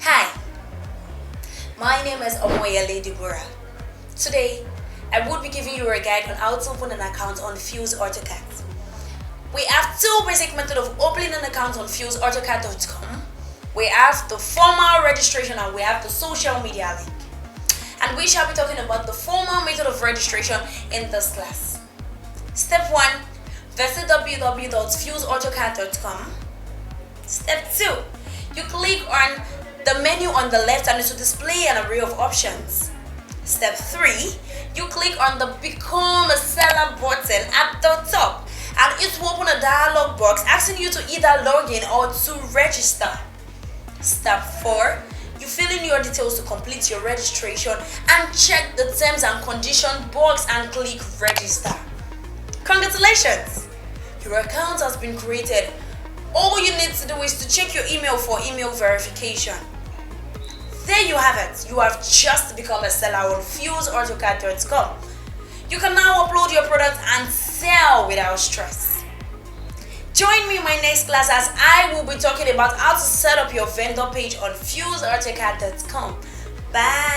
Hi, my name is Omoyele Deborah. Today, I would be giving you a guide on how to open an account on Fuse AutoCAD. We have two basic methods of opening an account on FuseAutoCAD.com. We have the formal registration and we have the social media link. And we shall be talking about the formal method of registration in this class. Step 1, visit www.fuseautocad.com. Step 2, you click on the menu on the left and it will display an array of options. Step 3, you click on the Become a Seller button at the top and it will open a dialog box asking you to either log in or to register. Step 4, you fill in your details to complete your registration and check the terms and conditions box and click register. Congratulations! Your account has been created. All you need to do is to check your email for email verification. There you have it. You have just become a seller on FuseAutoCAD.com. You can now upload your product and sell without stress. Join me in my next class as I will be talking about how to set up your vendor page on FuseAutoCAD.com. Bye.